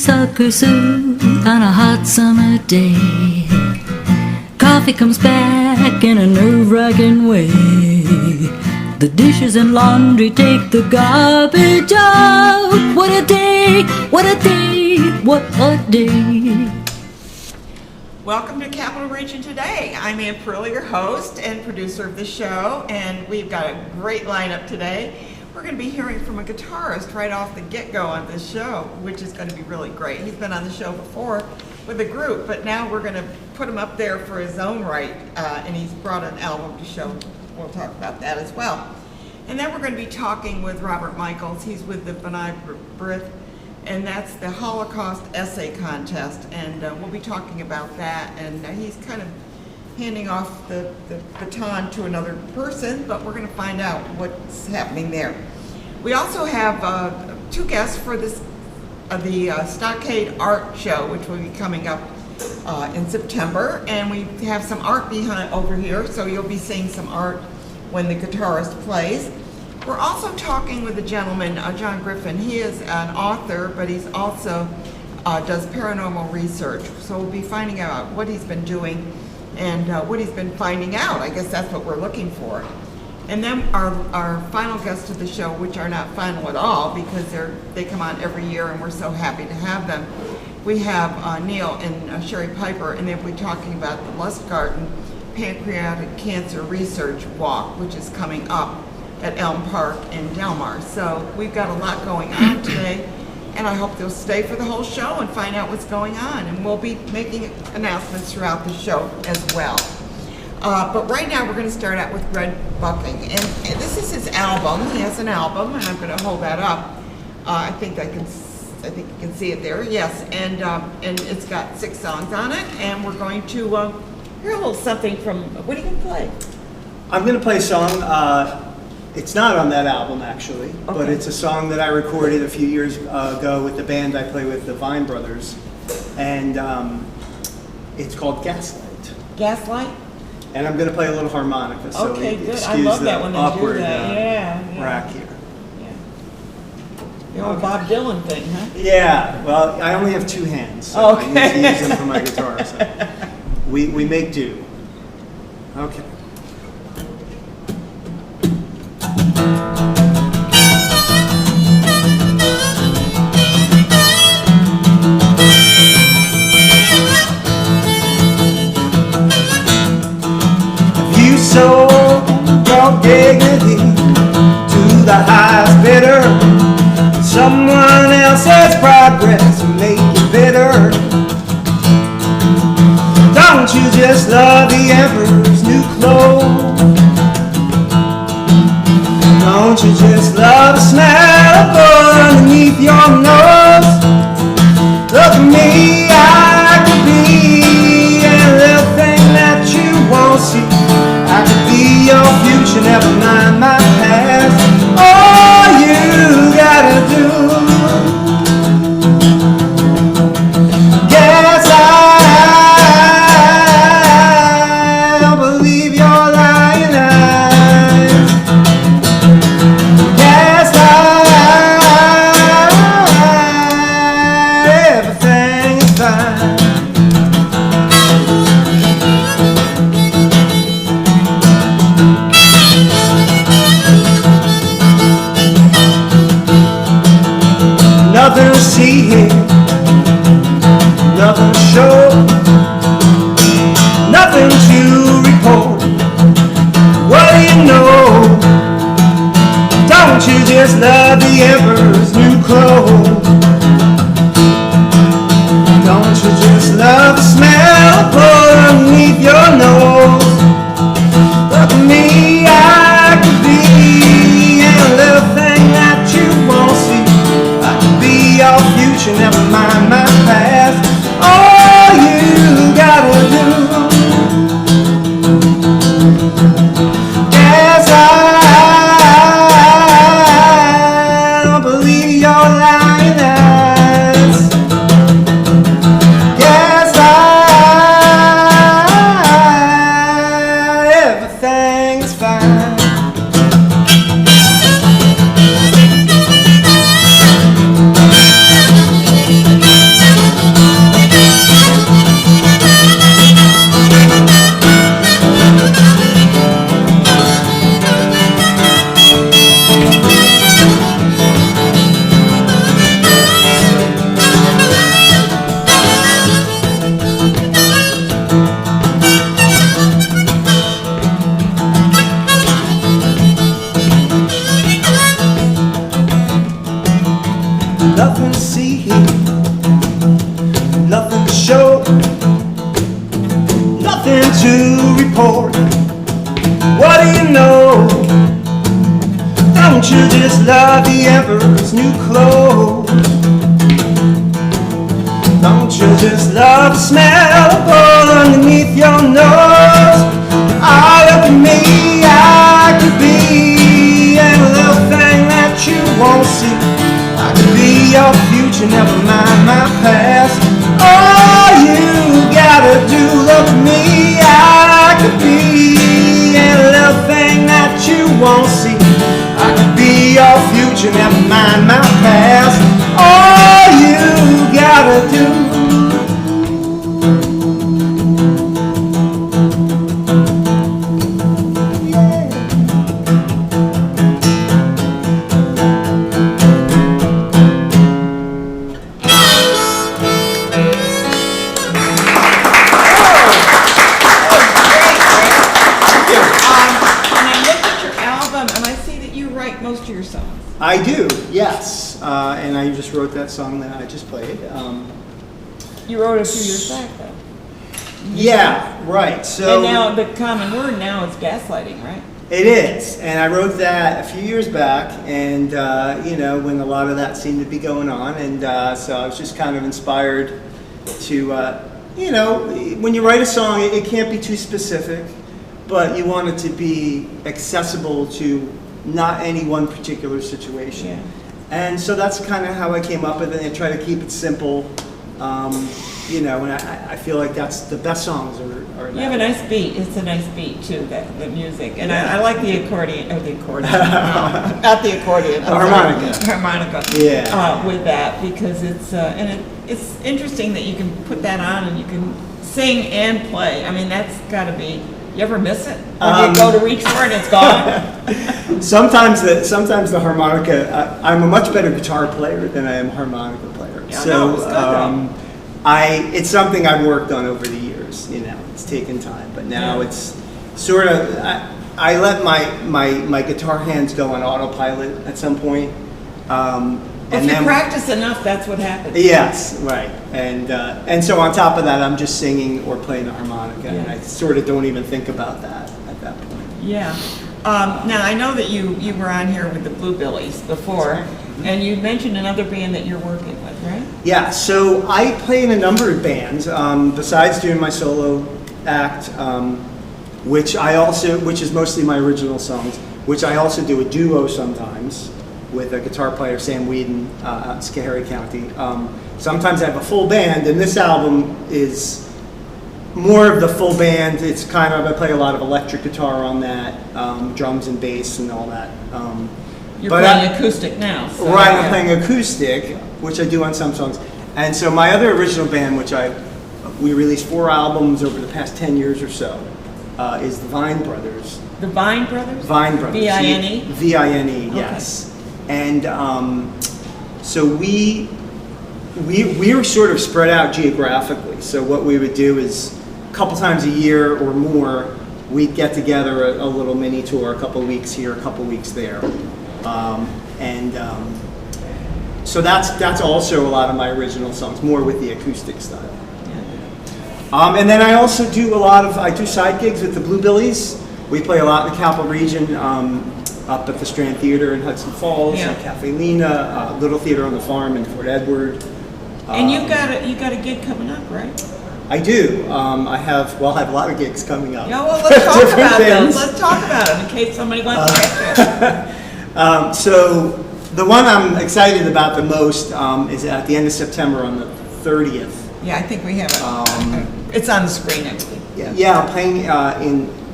honeysuckle soup on a hot summer day. Coffee comes back in a nerve-wracking way. The dishes and laundry take the garbage out. What a day, what a day, what a day. Welcome to Capital Region Today. I'm Ann Perilli, your host and producer of the show, and we've got a great lineup today. We're going to be hearing from a guitarist right off the get-go on this show, which is going to be really great. He's been on the show before with a group, but now we're going to put him up there for his own right, and he's brought an album to show. We'll talk about that as well. And then we're going to be talking with Robert Michaels. He's with the B'nai B'rith, and that's the Holocaust essay contest, and we'll be talking about that. And he's kind of handing off the baton to another person, but we're going to find out what's happening there. We also have two guests for the Stockade Art Show, which will be coming up in September, and we have some art behind over here, so you'll be seeing some art when the guitarist plays. We're also talking with a gentleman, John Grirffin. He is an author, but he's also does paranormal research. So we'll be finding out what he's been doing and what he's been finding out. I guess that's what we're looking for. And then our final guests of the show, which are not final at all because they come on every year and we're so happy to have them. We have Neil and Shari Piper, and they'll be talking about the Lustgarten Pancreatic Cancer Research Walk, which is coming up at Elm Park in Delmar. So we've got a lot going on today, and I hope they'll stay for the whole show and find out what's going on. And we'll be making announcements throughout the show as well. But right now we're going to start out with Red Bucking, and this is his album. He has an album, and I'm going to hold that up. I think you can see it there. Yes, and it's got 6 songs on it, and we're going to hear a little something from. What are you going to play? I'm going to play a song. It's not on that album, actually, but it's a song that I recorded a few years ago with the band I play with, the Vine Brothers, and it's called Gaslight. Gaslight? And I'm going to play a little harmonica, so okay, good. excuse I love the that when they awkward do that. Yeah. rack here. Yeah. The old Bob Dylan thing, huh? Yeah, well, I only have 2 hands, so I need to use them for my guitar. So we make do. Okay. Sold your dignity to the highest bidder. Someone else's progress make you bitter. Don't you just love the emperor's new clothes? Don't you just love the smell of blood underneath your nose? Look at me, I could be a little thing that you won't see. I could be your future, never mind my past. All you gotta do, guess I'll believe your lying eyes. Guess everything is fine. Nothing to see here, nothing to show, nothing to report. What do you know? Don't you just love the emperor's new clothes? Don't you just love the smell of blood underneath your nose? Look at me, I could be a little thing that you won't see. Your future, never mind my past. All you gotta do, guess I'll believe your lying eyes. Guess everything's fine. nothing to see, nothing to show, nothing to report. What do you know? Don't you just love the emperor's new clothes? Don't you just love the smell of gold underneath your nose? Oh, look at me, I could be any little thing that you won't see. I could be your future, never mind my past. All you gotta do, look at me, I could be any little thing that you won't see. I could be your future, never mind my past. All you gotta do. I do, yes, and I just wrote that song that I just played. You wrote it a few years back, though. Yeah, right. So and now the common word now is gaslighting, right? It is, and I wrote that a few years back, and you know, when a lot of that seemed to be going on, and so I was just kind of inspired to, you know, when you write a song, it can't be too specific, but you want it to be accessible to not any one particular situation. Yeah. And so that's kind of how I came up with it, and try to keep it simple. You know, and I feel like that's the best songs are You have a nice beat. It's a nice beat too, the music. And yeah. I like the accordion, not the accordion. The harmonica. Harmonica. Yeah. With that, because it's, and it's interesting that you can put that on and you can sing and play. I mean, that's gotta be, you ever miss it? Or you go to reach for it and it's gone? Sometimes the harmonica, I'm a much better guitar player than I am harmonica player. Yeah, so no, it's good, it's something I've worked on over the years, you know, it's taken time, but now it's sort of, I let my guitar hands go on autopilot at some point. If you practice enough, that's what happens. Yes, right. And so on top of that, I'm just singing or playing the harmonica, and I sort of don't even think about that at that point. Yeah. Now, I know that you were on here with the Bluebillies before, and you mentioned another band that you're working with, right? Yeah, so I play in a number of bands, besides doing my solo act, which is mostly my original songs, which I also do a duo sometimes with a guitar player, Sam Whedon, out in Schoharie County. Sometimes I have a full band, and this album is more of the full band. It's kind of, I play a lot of electric guitar on that, drums and bass and all that. You're playing acoustic now. So right, I'm playing acoustic, which I do on some songs. And so my other original band, which we released 4 albums over the past 10 years or so, is the Vine Brothers. The Vine Brothers? Vine Brothers. V-I-N-E? V-I-N-E, yes. And so we were sort of spread out geographically. So what we would do is a couple times a year or more, we'd get together a little mini tour, a couple weeks here, a couple weeks there. So that's also a lot of my original songs, more with the acoustic style. And then I also do I do side gigs with the Bluebillies. We play a lot in the Capital Region, up at the Strand Theater in Hudson Falls, Cafe Lena, Little Theater on the Farm in Fort Edward. And you got a gig coming up, right? I do. I have a lot of gigs coming up. Yeah, well, let's talk about those. Let's talk about them in case somebody wants to catch it. So the one I'm excited about the most is at the end of September on the 30th. Yeah, I think we have it. It's on the screen, I believe. Yeah, I'm playing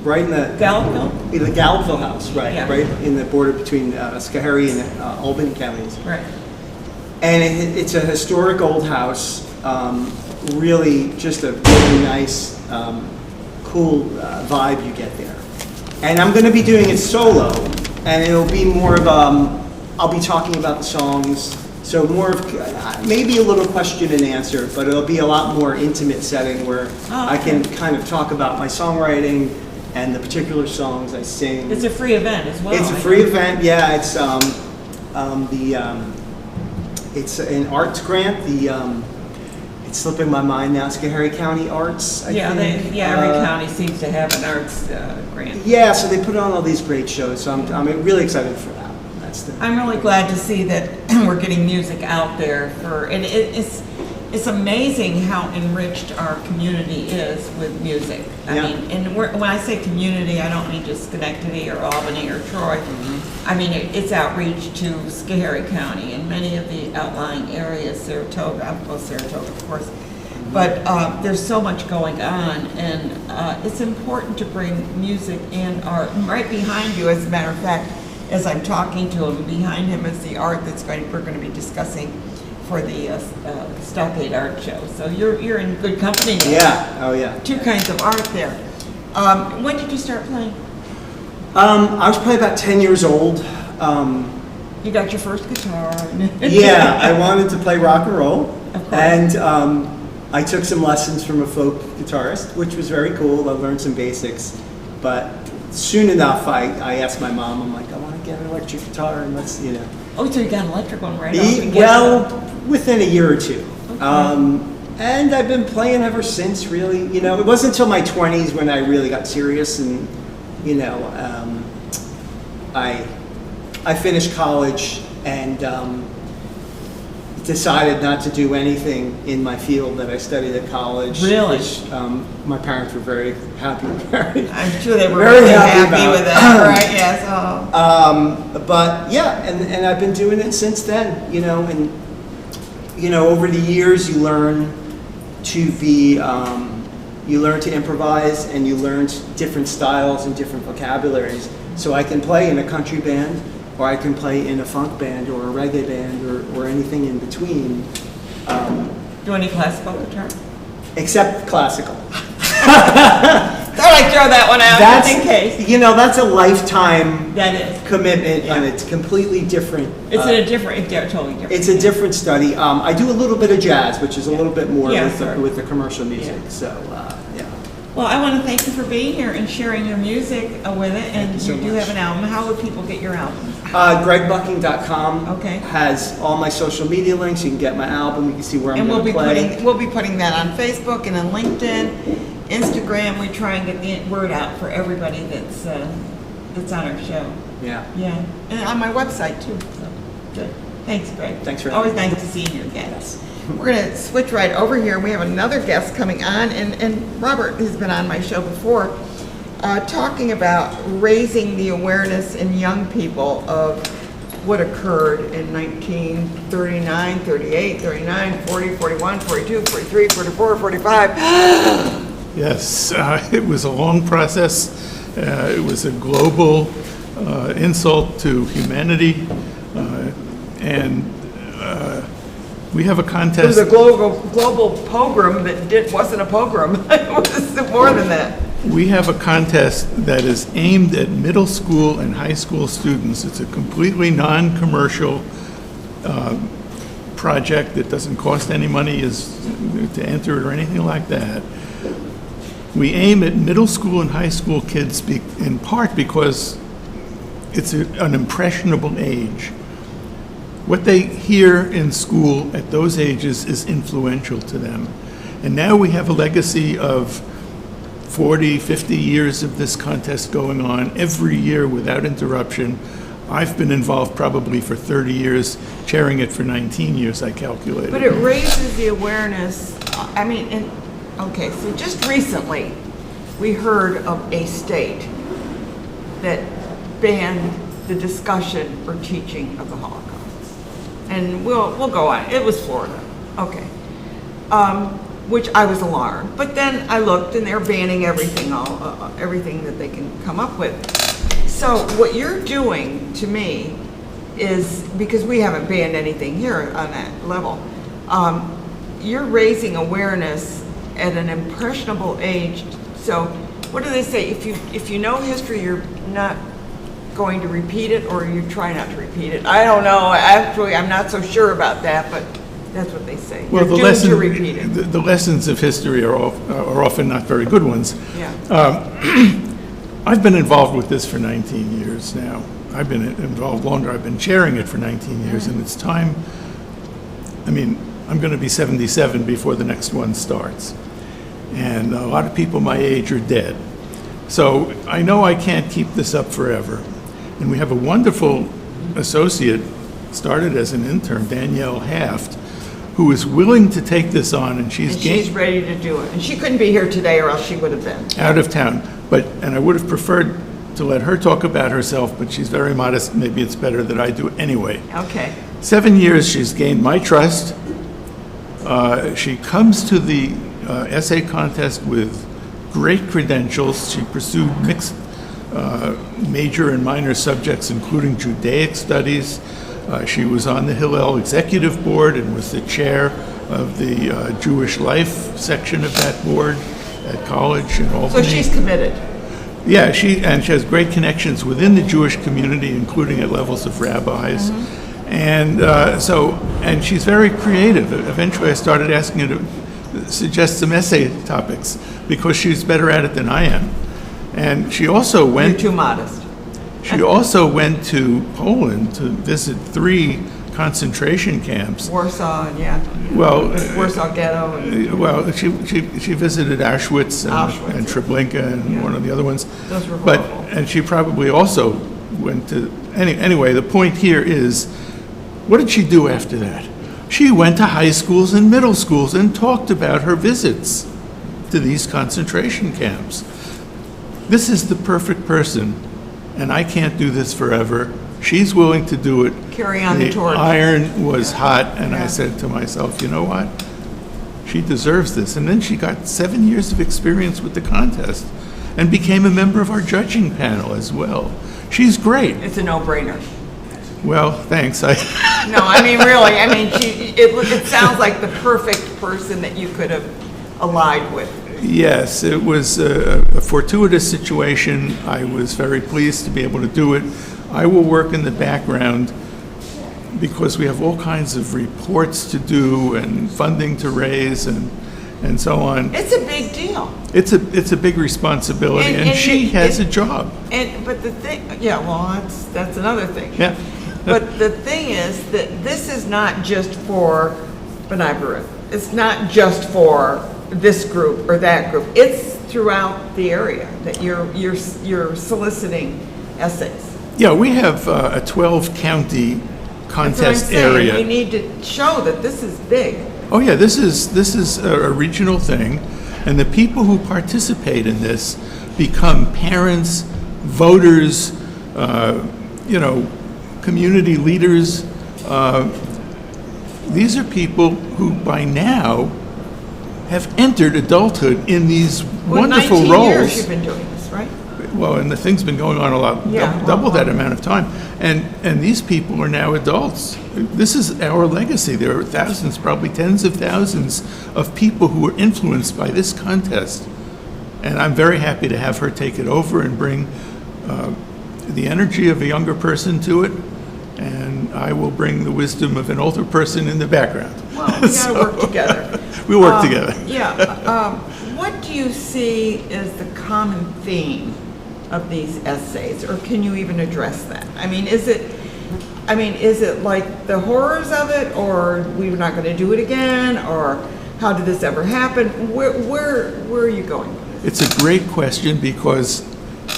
right in the Gallopville? In the Gallopville house, right? Yeah. Right in the border between Schoharie and Albany counties. Right. And it's a historic old house. Really, just a really nice, cool vibe you get there. And I'm going to be doing it solo, and it'll be more of I'll be talking about the songs. So more of maybe a little question and answer, but it'll be a lot more intimate setting where I can kind of talk about my songwriting and the particular songs I sing. It's a free event as well. It's a free event, yeah. It's it's an arts grant. It's slipping my mind now. Schoharie County Arts, I think. Every county seems to have an arts grant. Yeah, so they put on all these great shows. So I'm really excited for that. I'm really glad to see that we're getting music out there and it's amazing how enriched our community is with music. I mean, and when I say community, I don't mean just Schenectady or Albany or Troy. I mean, it's outreach to Schoharie County and many of the outlying areas, Saratoga, of course. But there's so much going on, and it's important to bring music and art. Right behind you, as a matter of fact, as I'm talking to him, behind him is the art we're going to be discussing for the Stockade Art Show. So you're in good company now. Yeah, oh yeah. Two kinds of art there. When did you start playing? I was probably about 10 years old. You got your first guitar. Yeah, I wanted to play rock and roll. Of course. And I took some lessons from a folk guitarist, which was very cool. I learned some basics. But soon enough, I asked my mom, I'm like, I want to get an electric guitar and let's, Oh, so you got an electric one right off? Well, within a year or two. Okay. And I've been playing ever since, really. It wasn't until my 20s when I really got serious and, I finished college and decided not to do anything in my field that I studied at college. Really? Which my parents were very happy. I'm sure they were very really happy happy about. with that, right? Yes. Oh. But yeah, and I've been doing it since then, and over the years you learn to be, you learn to improvise and you learn different styles and different vocabularies. So I can play in a country band, or I can play in a funk band or a reggae band or anything in between. Do any classical guitar? Except classical. Thought I'd throw that one out just in case. That's a lifetime That is. commitment, and it's completely different. It's totally different. It's a different study. I do a little bit of jazz, which is a little bit more with the commercial music. Yeah. So, yeah. Well, I want to thank you for being here and sharing your music with it. And you so you do much. have an album. How would people get your album? GregBucking.com Okay. has all my social media links. You can get my album. You can see where I'm And going to play. we'll be putting that on Facebook and on LinkedIn, Instagram. We try and get the word out for everybody that's on our show. Yeah. Yeah, and on my website too. So good. Thanks, Greg. Thanks for always having nice to see you again. We're going to switch right over here. We have another guest coming on, and Robert has been on my show before, talking about raising the awareness in young people of what occurred in 1939, 38, 39, 40, 41, 42, 43, 44, 45. Yes, it was a long process. It was a global insult to humanity, and we have a It contest. was a global pogrom that wasn't a pogrom. It was more than that. We have a contest that is aimed at middle school and high school students. It's a completely non-commercial project that doesn't cost any money to enter it or anything like that. We aim at middle school and high school kids in part because it's an impressionable age. What they hear in school at those ages is influential to them. And now we have a legacy of 40, 50 years of this contest going on every year without interruption. I've been involved probably for 30 years, chairing it for 19 years, I calculated. But it raises the awareness. Okay, so just recently, we heard of a state that banned the discussion or teaching of the Holocaust. And we'll go on. It was Florida. Okay. Which I was alarmed. But then I looked, and they're banning everything, everything that they can come up with. So what you're doing to me is, because we haven't banned anything here on that level, you're raising awareness at an impressionable age. So what do they say? If you know history, you're not going to repeat it, or you try not to repeat it. I don't know. Actually, I'm not so sure about that, but that's what they say. Well, You're doomed to repeat it. the lessons of history are often not very good ones. Yeah. I've been involved with this for 19 years now. I've been involved longer. I've been chairing it for 19 years, and it's time I mean, I'm going to be 77 before the next one starts. And a lot of people my age are dead. So I know I can't keep this up forever. And we have a wonderful associate, started as an intern, Danielle Haft, who is willing to take this on, and she's ready to do it. And she couldn't be here today, or else she would have been. out of town. And I would have preferred to let her talk about herself, but she's very modest. Maybe it's better that I do it anyway. Okay. 7 years, she's gained my trust. She comes to the essay contest with great credentials. She pursued mixed major and minor subjects, including Judaic studies. She was on the Hillel Executive Board and was the chair of the Jewish Life section of that board at college in Albany. So she's committed. Yeah, she has great connections within the Jewish community, including at levels of rabbis. And she's very creative. Eventually I started asking her to suggest some essay topics because she's better at it than I am. And she also went... You're too modest. She also went to Poland to visit 3 concentration camps. Warsaw, yeah. Well, Warsaw Ghetto. well, she visited Auschwitz and Treblinka and one of the other ones. Those were horrible. And she probably also went to... Anyway, the point here is, what did she do after that? She went to high schools and middle schools and talked about her visits to these concentration camps. This is the perfect person, and I can't do this forever. She's willing to do it. Carry on the torch. Iron was hot, and I said to myself, you know what? She deserves this. And then she got 7 years of experience with the contest and became a member of our judging panel as well. She's great. It's a no-brainer. Well, thanks. No, I mean, really, I mean, it sounds like the perfect person that you could have allied with. Yes, it was a fortuitous situation. I was very pleased to be able to do it. I will work in the background because we have all kinds of reports to do and funding to raise and so on. It's a big deal. It's a big responsibility, and she has a job. But the thing, yeah, well, that's another thing. Yeah. But the thing is that this is not just for B'nai B'rith. It's not just for this group or that group. It's throughout the area that you're soliciting essays. Yeah, we have a 12-county contest That's what I'm saying. area. We need to show that this is big. Oh yeah, this is a regional thing, and the people who participate in this become parents, voters, community leaders. These are people who by now have entered adulthood in these wonderful 19 roles. years you've been doing this, right? Well, and the thing's been going on a lot, double that amount of time. And these people are now adults. This is our legacy. There are thousands, probably tens of thousands of people who are influenced by this contest. And I'm very happy to have her take it over and bring the energy of a younger person to it. And I will bring the wisdom of an older person in the background. Well, we gotta work together. We work together. Yeah. What do you see as the common theme of these essays, or can you even address that? I mean, is it like the horrors of it, or we're not going to do it again, or how did this ever happen? Where are you going with this? It's a great question because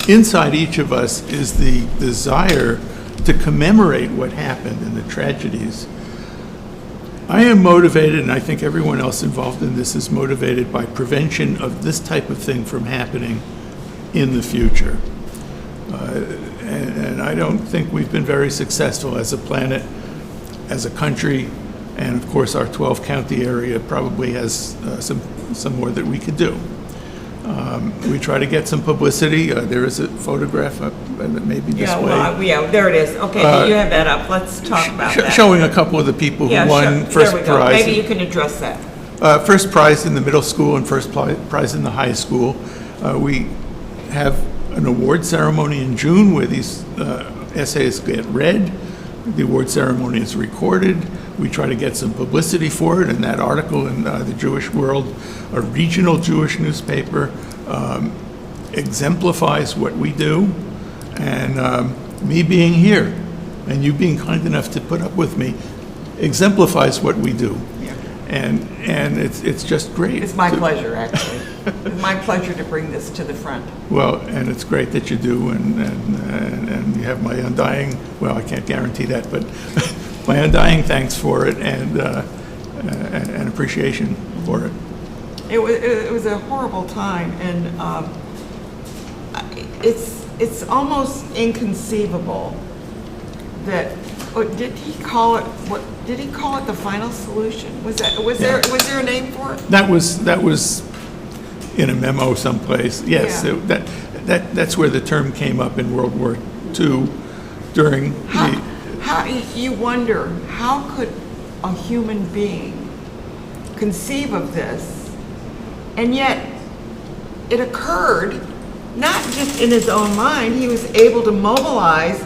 inside each of us is the desire to commemorate what happened and the tragedies. I am motivated, and I think everyone else involved in this is motivated by prevention of this type of thing from happening in the future. And I don't think we've been very successful as a planet, as a country, and of course our 12-county area probably has some more that we could do. We try to get some publicity. There is a photograph up that may be displayed. There it is. Okay, you have that up. Let's talk about that. Showing a couple of the people who won first there we go. prize. Maybe you can address that. First prize in the middle school and first prize in the high school. We have an award ceremony in June where these essays get read. The award ceremony is recorded. We try to get some publicity for it, and that article in the Jewish World, a regional Jewish newspaper, exemplifies what we do. And me being here and you being kind enough to put up with me exemplifies what we do. Yeah. And it's just great. It's my pleasure, actually. It's my pleasure to bring this to the front. Well, and it's great that you do, and you have my undying, well, I can't guarantee that, but my undying thanks for it and appreciation for it. It was a horrible time, and it's almost inconceivable that. Did he call it? What did he call it? The final solution? Was there a name for it? That was in a memo someplace. Yes, Yeah. that's where the term came up in World War II during the. How you wonder how could a human being conceive of this, and yet it occurred not just in his own mind. He was able to mobilize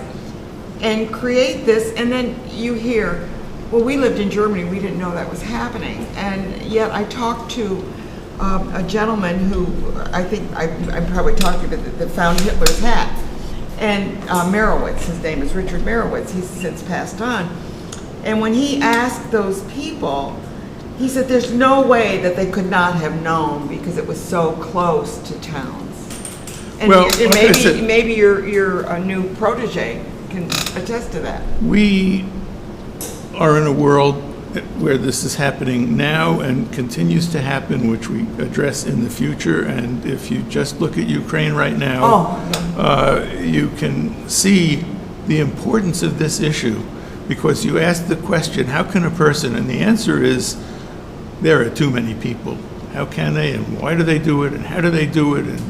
and create this, and then you hear, well, we lived in Germany, we didn't know that was happening, and yet I talked to a gentleman who I think I probably talked to that found Hitler's hat, and Merowitz, his name is Richard Merowitz, he's since passed on, and when he asked those people, he said there's no way that they could not have known because it was so close to towns. And Well, like I said- maybe your new protege can attest to that. We are in a world where this is happening now and continues to happen, which we address in the future. And if you just look at Ukraine right now, you can see the importance of this issue, because you ask the question, how can a person, and the answer is, there are too many people. How can they, and why do they do it, and how do they do it? And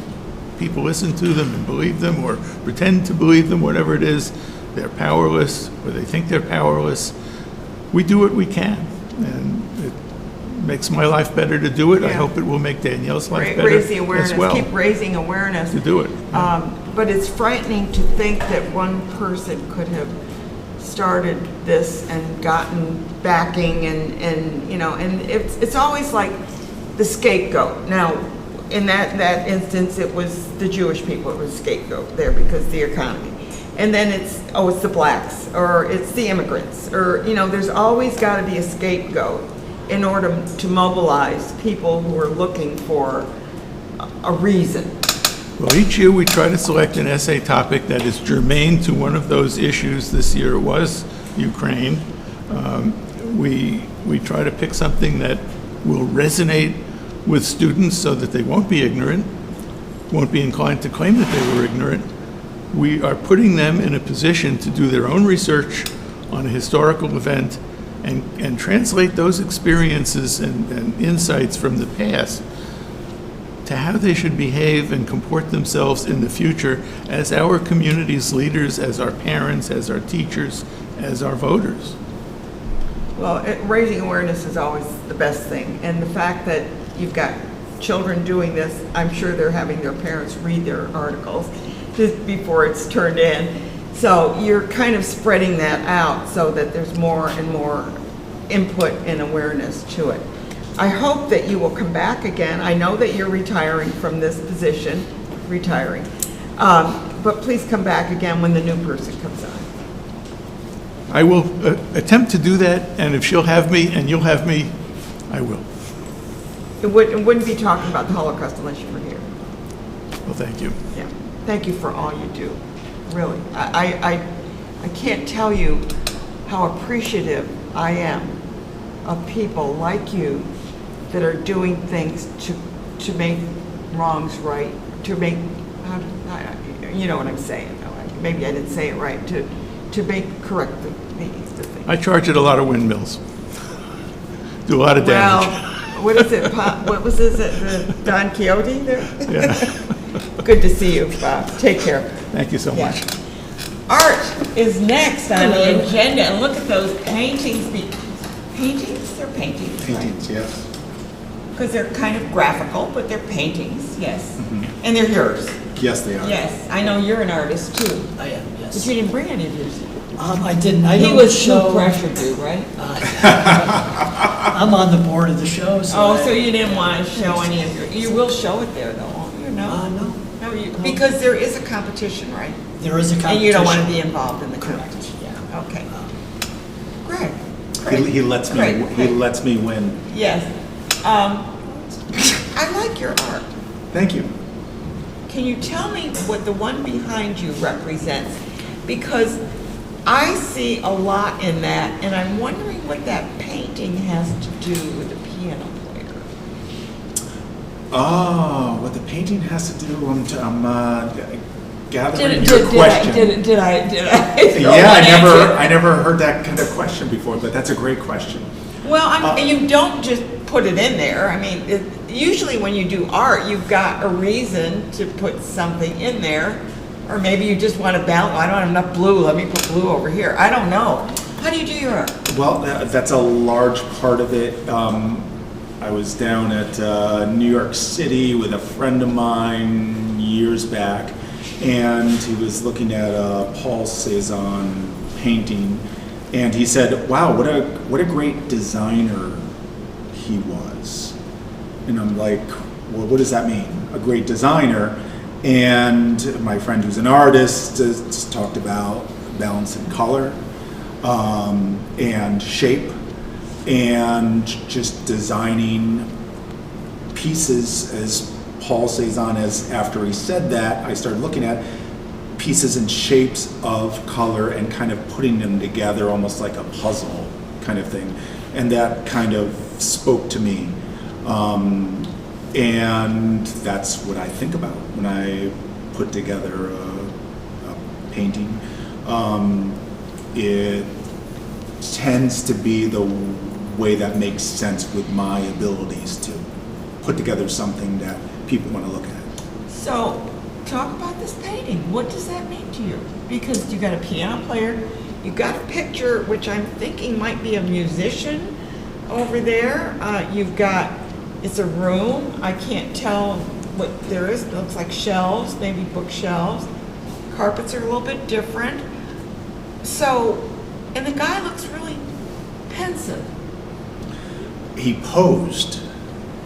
people listen to them and believe them or pretend to believe them, whatever it is. They're powerless, or they think they're powerless. We do what we can, and it makes my life better to do it. I Yeah. hope it will make Danielle's life better Raise the awareness, as well keep raising awareness. to do it. But it's frightening to think that one person could have started this and gotten backing and you know, and it's always like the scapegoat. Now, in that instance, it was the Jewish people, it was scapegoat there because the economy. And then it's the blacks, or it's the immigrants, or, you know, there's always got to be a scapegoat in order to mobilize people who are looking for a reason. Well, each year we try to select an essay topic that is germane to one of those issues. This year it was Ukraine. We try to pick something that will resonate with students so that they won't be ignorant, won't be inclined to claim that they were ignorant. We are putting them in a position to do their own research on a historical event and translate those experiences and insights from the past to how they should behave and comport themselves in the future as our community's leaders, as our parents, as our teachers, as our voters. Well, raising awareness is always the best thing. And the fact that you've got children doing this, I'm sure they're having their parents read their articles just before it's turned in. So you're kind of spreading that out so that there's more and more input and awareness to it. I hope that you will come back again. I know that you're retiring from this position, but please come back again when the new person comes on. I will attempt to do that, and if she'll have me and you'll have me, I will. It wouldn't be talking about the Holocaust unless you were here. Well, thank you. Yeah, thank you for all you do, really. I can't tell you how appreciative I am of people like you that are doing things to make wrongs right, to make, you know what I'm saying, maybe I didn't say it right, to correct the thing. I charge at a lot of windmills. Do a lot of damage. Well, what is it, what was this, the Don Quixote there? Yeah. Good to see you, Bob. Take care. Thank you so Yeah. much. Art is next on the agenda, and look at those paintings. Paintings? They're paintings, right? Paintings, yes. Because they're kind of graphical, but they're paintings, yes. And they're yours. Yes, they are. Yes, I know you're an artist too, I am, but yes. you didn't bring any of yours. I didn't. I He don't was show. too pressured to, right? I'm on the board of the show, so. Oh, so you didn't want to show any of your, you will show it there though, won't you? No? No. No, because there is a competition, right? There is a competition. And you don't want to be involved in the Correct, competition? yeah. Okay. Greg, Great. He lets me. Great, He great. lets me win. Yes. I like your art. Thank you. Can you tell me what the one behind you represents? Because I see a lot in that, and I'm wondering what that painting has to do with the piano player. Oh, what the painting has to do? I'm gathering your question. Did I? Yeah, I never heard that kind of question before, but that's a great question. Well, you don't just put it in there. I mean, usually when you do art, you've got a reason to put something in there, or maybe you just want to balance. I don't have enough blue. Let me put blue over here. I don't know. How do you do your art? Well, that's a large part of it. I was down at New York City with a friend of mine years back, and he was looking at a Paul Cézanne painting, and he said, "Wow, what a great designer he was." And I'm like, "Well, what does that mean? A great designer?" And my friend, who's an artist, just talked about balance and color, and shape, and just designing pieces as Paul Cézanne. As after he said that, I started looking at pieces and shapes of color and kind of putting them together almost like a puzzle kind of thing. And that kind of spoke to me. And that's what I think about when I put together a painting. It tends to be the way that makes sense with my abilities to put together something that people want to look at. So, talk about this painting. What does that mean to you? Because you got a piano player, you got a picture which I'm thinking might be a musician over there. You've got, it's a room. I can't tell what there is. It looks like shelves, maybe bookshelves. Carpets are a little bit different. So, and the guy looks really pensive. He posed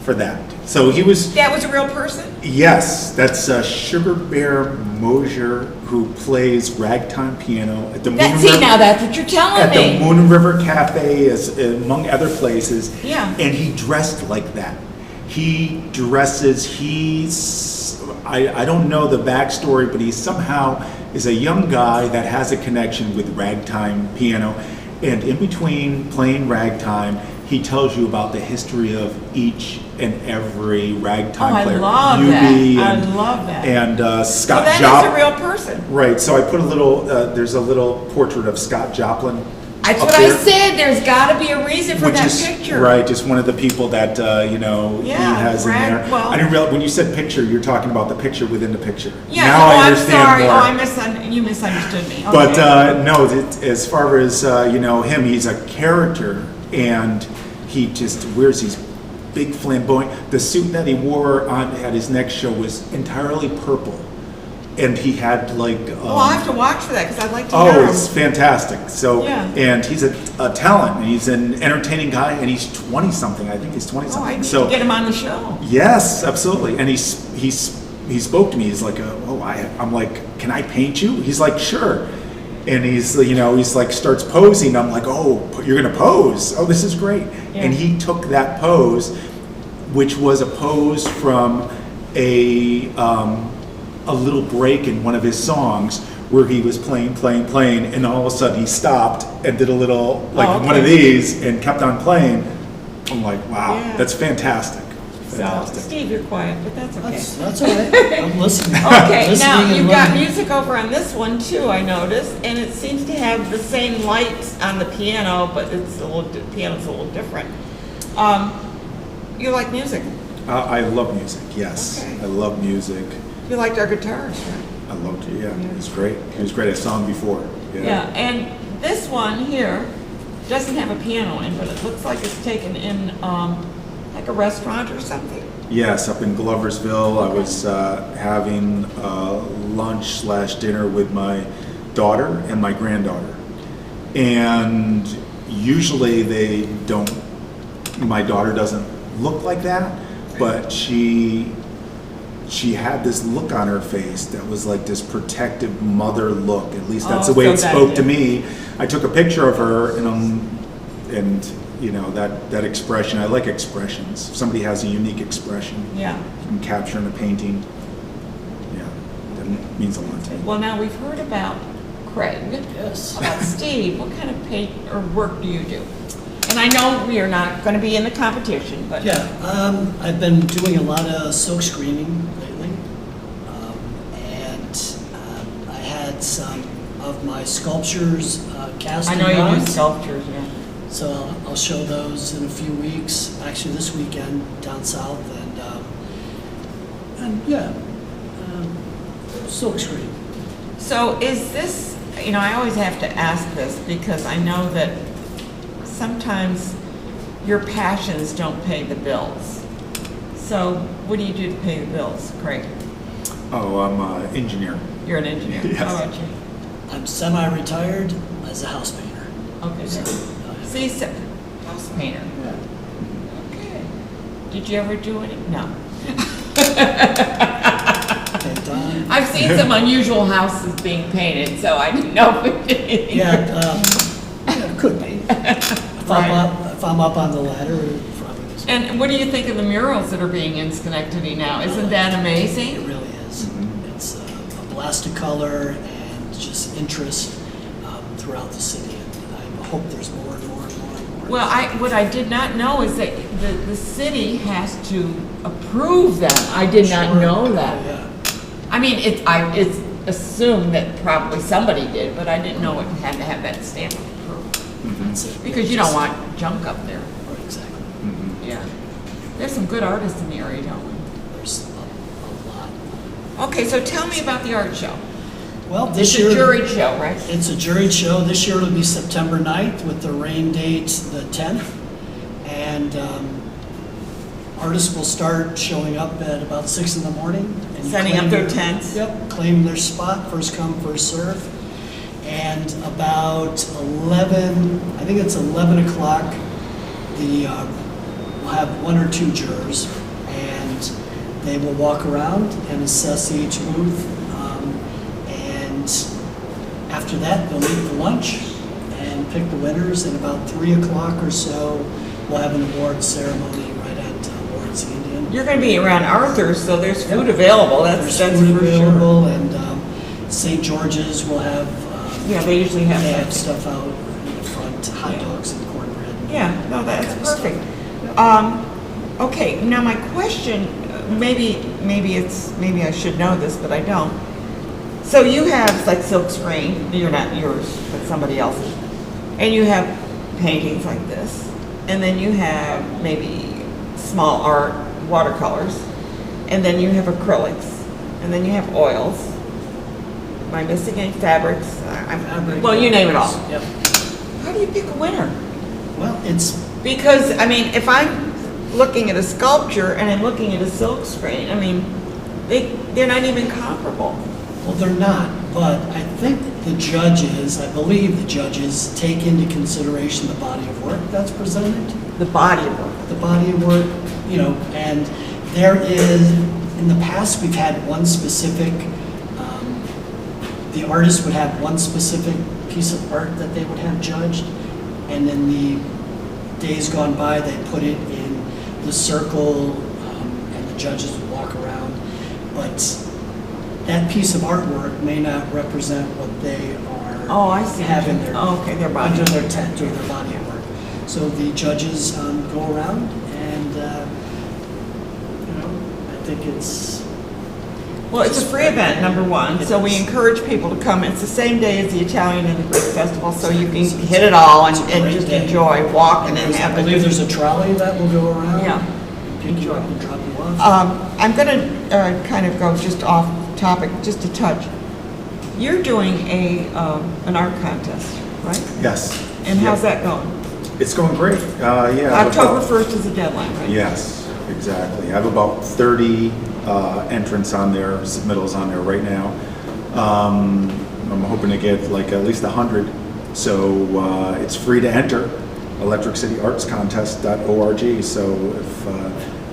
for that. So he was... That was a real person? Yes, that's Sugar Bear Mosier, who plays ragtime piano at the Moon River. Now that's what you're telling at me. the Moon River Cafe, among other places. Yeah. And he dressed like that. He dresses, I don't know the backstory, but he somehow is a young guy that has a connection with ragtime piano. And in between playing ragtime, he tells you about the history of each and every ragtime player. I love Newbie that. and, I love that. And So Scott that Joplin. is a real person. Right, so I put a little, there's a little portrait of Scott Joplin. That's up what there, I said. There's got to be a reason for which that is, picture. right, just one of the people that, he Yeah, has in there. well- I didn't realize, when you said picture, you're talking about the picture within the picture. Yeah. Now I I'm understand sorry. more. You misunderstood me. Okay. But no, as far as him, he's a character, and he just wears these big flamboyant. The suit that he wore at his next show was entirely purple, and he had like. Well, I'll have to watch for that because I'd like to hear him. It's fantastic. So, Yeah. and he's a talent, and he's an entertaining guy, and he's 20 something. I think he's 20 Oh, something. I need So to get him on the show. yes, absolutely. And he spoke to me. He's like, I'm like, can I paint you? He's like, sure. And he's like starts posing. I'm like, oh, you're gonna pose? Oh, this is great. Yeah. And he took that pose, which was a pose from a little break in one of his songs where he was playing, and all of a sudden he stopped and did a little one of these and kept on playing. I'm like, wow, Yeah. that's fantastic. So, Fantastic. Steve, you're quiet, but that's okay. That's all right. I'm listening. Okay, now Listening and you've got learning. music over on this one too, I noticed, and it seems to have the same lights on the piano, but piano's a little different. You like music? I love music, yes. Okay. I love music. You liked our guitarist, right? I loved it, yeah. It was great. It was great. I saw him before. Yeah, and this one here doesn't have a piano in, but it looks like it's taken in like a restaurant or something. Yes, up in Gloversville. I was having lunch/dinner with my daughter and my granddaughter. And usually they don't, my daughter doesn't look like that, but she had this look on her face that was like this protective mother look. At least that's the way so it that- spoke to me. I took a picture of her, and and you know, that expression, I like expressions. If somebody has a unique expression, Yeah. you can capture in a painting. Yeah, that means a lot to me. Well, now we've heard about Craig. Yes. About Steve. What kind of paint or work do you do? And I know we are not going to be in the competition, but Yeah, I've been doing a lot of silk screening lately. I had some of my sculptures cast I in know you do bronze. sculptures, yeah. So I'll show those in a few weeks, actually this weekend down south, and yeah, silk screen. So is this, you know, I always have to ask this because I know that sometimes your passions don't pay the bills. So what do you do to pay the bills, Craig? Oh, I'm an engineer. You're an engineer. Yes. How about you? I'm semi-retired as a house painter. Okay, So, so, see, so, house painter. Okay. Did you ever do any? No. and, I've seen some unusual houses being painted, so I didn't know if it yeah, it could be. If I'm up on the ladder, it probably is. And what do you think of the murals that are being in Schenectady now? Isn't that It amazing? really is. It's a blast of color and just interest throughout the city. And I hope there's more and more and more and more. Well, what I did not know is that the city has to approve them. I did not Sure. know that. Yeah. I mean, it's assumed that probably somebody did, but I didn't know it had to have that stamp of approval. That's it. Because you don't want junk up there. Right, exactly. Yeah. There's some good artists in the area, don't we? There's a lot. Okay, so tell me about the art show. Well, It's this a year. juried show, right? It's a juried show. This year it'll be September 9th with the rain date the 10th. And artists will start showing up at about 6 in the morning. And Setting up claim their tents. Yep, claim their spot, first come, first serve. And about 11, I think it's 11 o'clock, we'll have one or two jurors. And they will walk around and assess each booth. And after that, they'll meet for lunch and pick the winners. And about 3 o'clock or so, we'll have an award ceremony right at Lawrence the Indian. You're going to be around Arthur's, so there's food available. There's That's food for sure. available, and St. George's will have. Yeah, they usually have They that. have stuff out in the front, hot dogs and cornbread. Yeah, no, that's Kind of stuff. perfect. Okay, now my question, maybe I should know this, but I don't. So you have like silk screen, you're not yours, but somebody else's, and you have paintings like this, and then you have maybe small art, watercolors, and then you have acrylics, and then you have oils. Am I missing any fabrics? Well, you name it all. Yep. How do you pick a winner? Well, it's Because, I mean, if I'm looking at a sculpture and I'm looking at a silk screen, I mean, they're not even comparable. Well, they're not, but I think I believe the judges take into consideration the body of work that's presented. The body of work. The body of work, and there is, in the past, we've had one specific, the artist would have one specific piece of art that they would have judged, and in the days gone by, they put it in the circle, and the judges would walk around, but that piece of artwork may not represent what they are. Oh, I see. Have in their, Oh, okay, their body. under their tent or their body of work. So the judges go around and, I think it's. Well, it's a free event, number one, so we encourage people to come. It's the same day as the Italian and the Greek Festival, so you can hit it all and just enjoy walking and I have believe it. there's a trolley that will go around. Yeah. Pick you up and drop you off. I'm going to kind of go just off topic, just a touch. You're doing an art contest, right? Yes. And how's that going? It's going great. Yeah. October 1st is the deadline, right? Yes, exactly. I have about 30 entrants on there, submittals on there right now. I'm hoping to get like at least 100. So it's free to enter, electricityartscontest.org. So if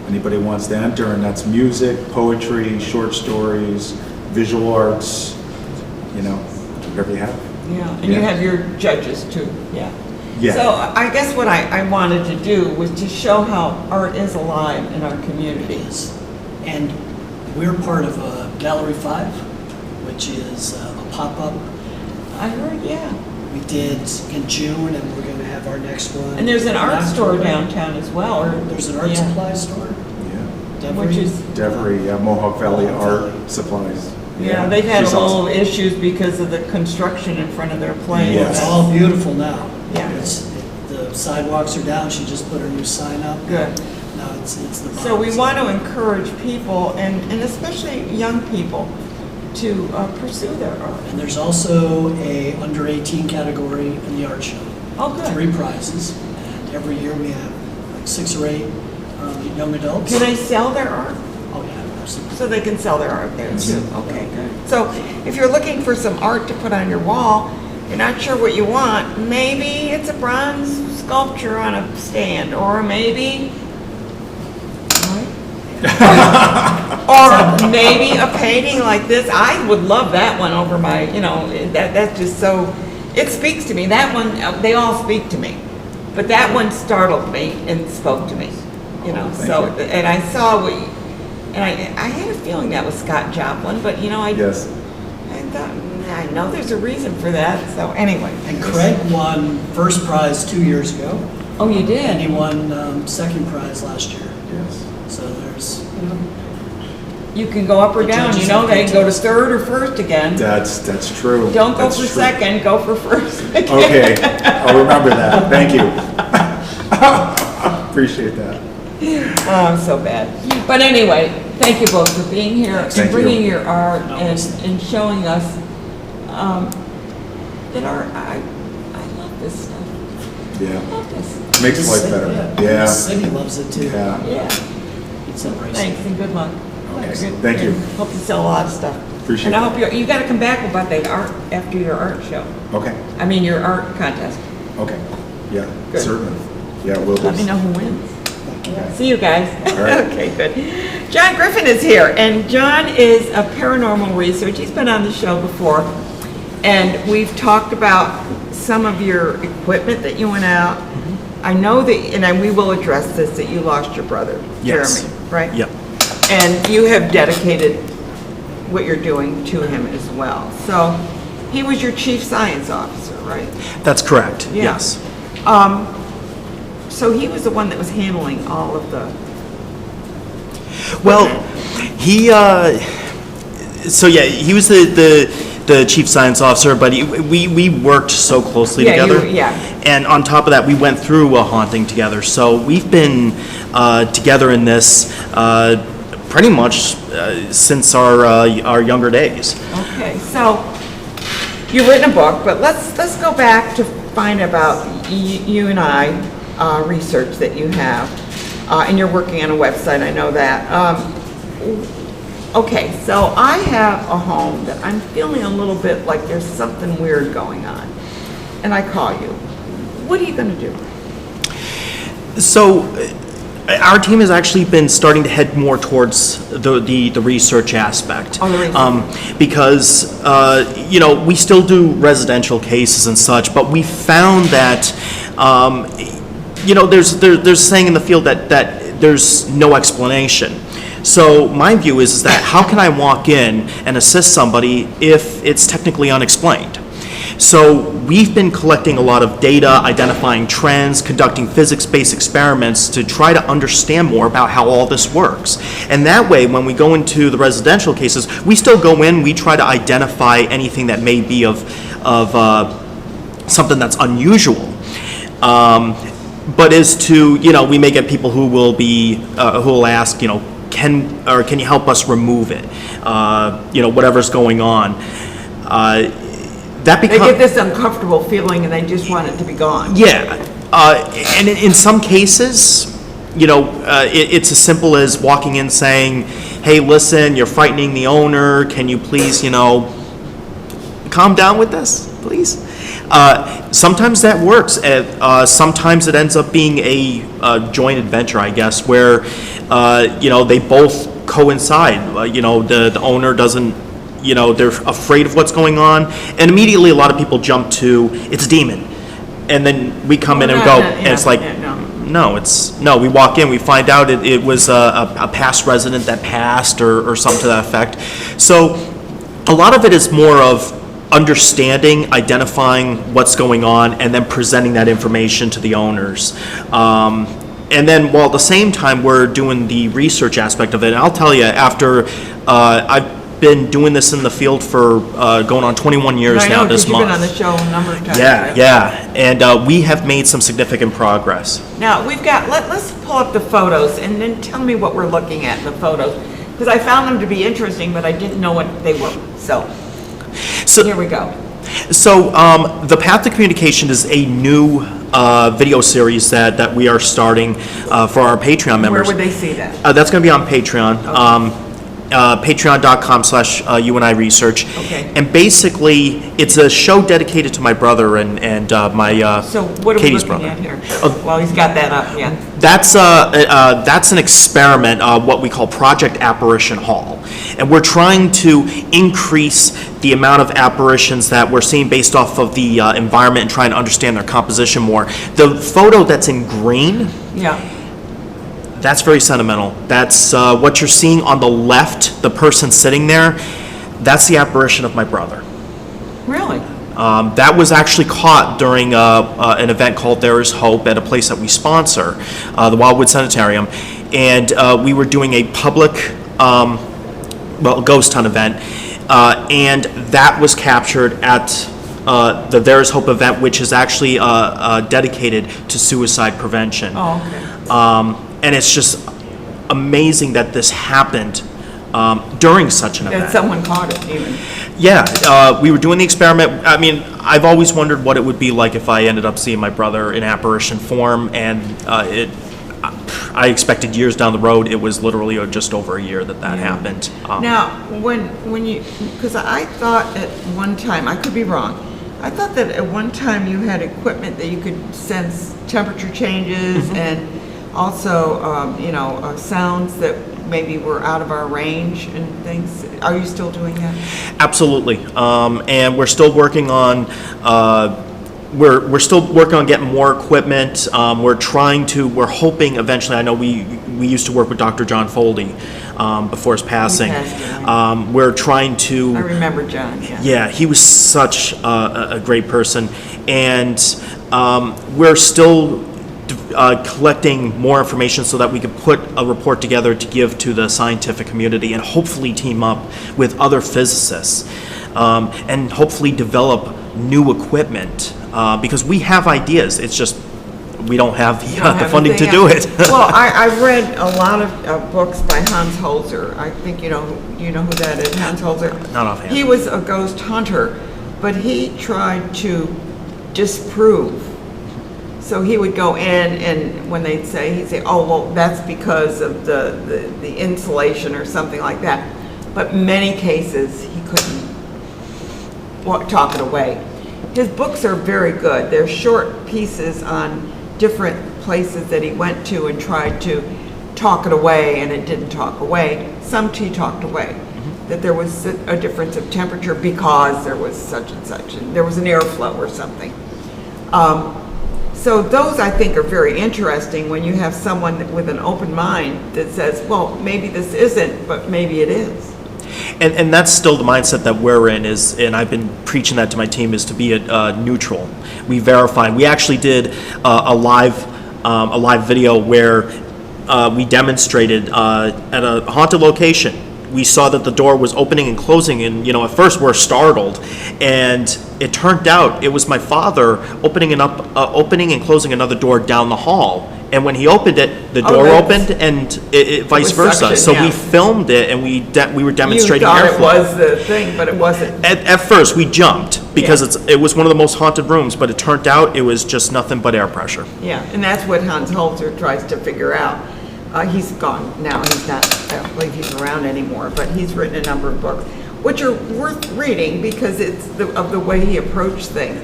anybody wants to enter, and that's music, poetry, short stories, visual arts, whatever you have. Yeah, and you have your judges too, yeah. Yeah. So I guess what I wanted to do was to show how art is alive in our communities. And we're part of Gallery 5, which is a pop-up. I heard, yeah. We did in June, and we're going to have our next one. And there's an in art store October. downtown as well. Or There's an art yeah. supply store. Yeah. Devery. Which is, Devery, Mohawk Valley Mohawk Art Valley. Supplies. yeah, they've had a She's little awesome. issues because of the construction in front of their place. Yes. It's all beautiful now. Yeah. The sidewalks are down. She just put her new sign up. Good. Now it's the. So we bonds. want to encourage people, and especially young people, to pursue their art. And there's also a under 18 category in the art show. Oh, good. 3 prizes, and every year we have like 6 or 8 young adults. Can they sell their art? Oh yeah, absolutely. So they can sell their art there too. Okay, good. So if you're looking for some art to put on your wall, you're not sure what you want, maybe it's a bronze sculpture on a stand, or maybe, or maybe a painting like this. I would love that one over my, that's just so, it speaks to me. That one, they all speak to me. But that one startled me and spoke to me, Thank so, you. and I saw what you, and I had a feeling that was Scott Joplin, but Yes. I thought, I know there's a reason for that, so anyway. And Craig won first prize 2 years ago, Oh, you and he did? won second prize last year. Yes. So there's, You can go up or The down, judges they have can go to contest. third or first again. That's true. Don't go That's for true. second, go for first. Okay, I'll remember that. Thank you. Appreciate that. Oh, I'm so bad. But anyway, thank you both for being here and Thank you. bringing your art No, and showing us that art, I love this stuff. I Yeah. love this. Makes life better. The Yeah. city loves it too. Yeah. Yeah. It's embracing. Thanks and good luck. Okay, Good- thank you. and Hope you sell a lot of stuff. Appreciate And I it. hope you gotta come back about that art after your art show. Okay. I mean, your art contest. Okay. Yeah, Good. certainly. Yeah, we'll do. Let me know who wins. Okay. See you guys. All right. Okay, good. John Grirffin is here, and John is a Paranormal Research. He's been on the show before, and we've talked about some of your equipment that you went out. I know that, and we will address this, that you lost your brother, Yes. Jeremy, right? Yep. And you have dedicated what you're doing to him as well. So he was your chief science officer, right? That's correct, Yeah. yes. So he was the one that was handling all of the, Well, he, so yeah, he was the chief science officer, but we worked so closely Yeah, together. yeah. And on top of that, we went through a haunting together. So we've been together in this pretty much since our younger days. okay, so you've written a book, but let's go back to find about you and I, research that you have, and you're working on a website, I know that. Okay, so I have a home that I'm feeling a little bit like there's something weird going on, and I call you. What are you gonna do? So our team has actually been starting to head more towards the research aspect. Oh, the research. Because, we still do residential cases and such, but we found that, there's a saying in the field that there's no explanation. So my view is that how can I walk in and assist somebody if it's technically unexplained? So we've been collecting a lot of data, identifying trends, conducting physics-based experiments to try to understand more about how all this works. And that way, when we go into the residential cases, we still go in, we try to identify anything that may be of something that's unusual. But as to, we may get people who will be, who will ask, can you help us remove it? Whatever's going on. That They becomes, get this uncomfortable feeling and they just want it to be gone. yeah, and in some cases, it's as simple as walking in saying, "Hey, listen, you're frightening the owner. Can you please, calm down with this, please?" Sometimes that works. Sometimes it ends up being a joint adventure, I guess, where they both coincide. The owner doesn't. They're afraid of what's going on, and immediately a lot of people jump to, it's a demon. and then we come in and Well, go, and it's like, no. no, we walk in, we find out it was a past resident that passed or something to that effect. So a lot of it is more of understanding, identifying what's going on, and then presenting that information to the owners. And then, while at the same time, we're doing the research aspect of it. And I'll tell you, after I've been doing this in the field for going on 21 years now this month. You've been on the show a number of times. Yeah. And we have made some significant progress. Now, we've got, let's pull up the photos and then tell me what we're looking at in the photos. Because I found them to be interesting, but I didn't know what they were. So here we go. So the Path to Communication is a new video series that we are starting for our Patreon members. Where would they see that? That's going to be on Patreon. Okay. Patreon.com/UNI Research. Okay. And basically, it's a show dedicated to my brother and my So what are Katie's we looking brother. at here? Well, he's got that up, yeah. That's an experiment, what we call Project Apparition Hall. And we're trying to increase the amount of apparitions that we're seeing based off of the environment and trying to understand their composition more. The photo that's in green, Yeah. that's very sentimental. That's what you're seeing on the left, the person sitting there, that's the apparition of my brother. Really? That was actually caught during an event called There Is Hope at a place that we sponsor, the Wildwood Sanitarium. And we were doing a public, ghost hunt event. And that was captured at the There Is Hope event, which is actually dedicated to suicide prevention. Oh, okay. And it's just amazing that this happened during such an event. That someone caught it even. Yeah, we were doing the experiment. I mean, I've always wondered what it would be like if I ended up seeing my brother in apparition form, and I expected years down the road. It was literally just over a year that happened. Now, when you, because I thought at one time, I could be wrong, I thought that at one time you had equipment that you could sense temperature changes and also, sounds that maybe were out of our range and things. Are you still doing that? Absolutely, and we're still working on. We're still working on getting more equipment. We're hoping eventually. I know we used to work with Dr. John Foldy before his passing. We're trying to. I remember John. Yeah. Yeah, he was such a great person, and we're still collecting more information so that we could put a report together to give to the scientific community and hopefully team up with other physicists and hopefully develop new equipment because we have ideas. It's just we don't have the funding to do it. Well, I've read a lot of books by Hans Holzer. I think you know who that is, Hans Holzer. Not offhand. He was a ghost hunter, but he tried to disprove. So he would go in, and when he'd say, "Oh, well, that's because of the insulation or something like that." But many cases he couldn't talk it away. His books are very good. They're short pieces on different places that he went to and tried to talk it away, and it didn't talk away. Some he talked away. That there was a difference of temperature because there was such and such, and there was an airflow or something. So those, I think, are very interesting when you have someone with an open mind that says, well, maybe this isn't, but maybe it is. And that's still the mindset that we're in, and I've been preaching that to my team, is to be neutral. We verify. We actually did a live video where we demonstrated at a haunted location. We saw that the door was opening and closing, and at first we're startled, and it turned out it was my father opening and closing another door down the hall. And when he opened it, the door opened, and it vice versa. Suction, so yeah. We filmed it, and we were demonstrating You thought airflow. it was the thing, but it wasn't. At first, we jumped because it was one of the most haunted rooms, but it turned out it was just nothing but air pressure. Yeah, and that's what Hans Holzer tries to figure out. He's gone now. He's not, I don't believe he's around anymore, but he's written a number of books, which are worth reading because it's of the way he approached things.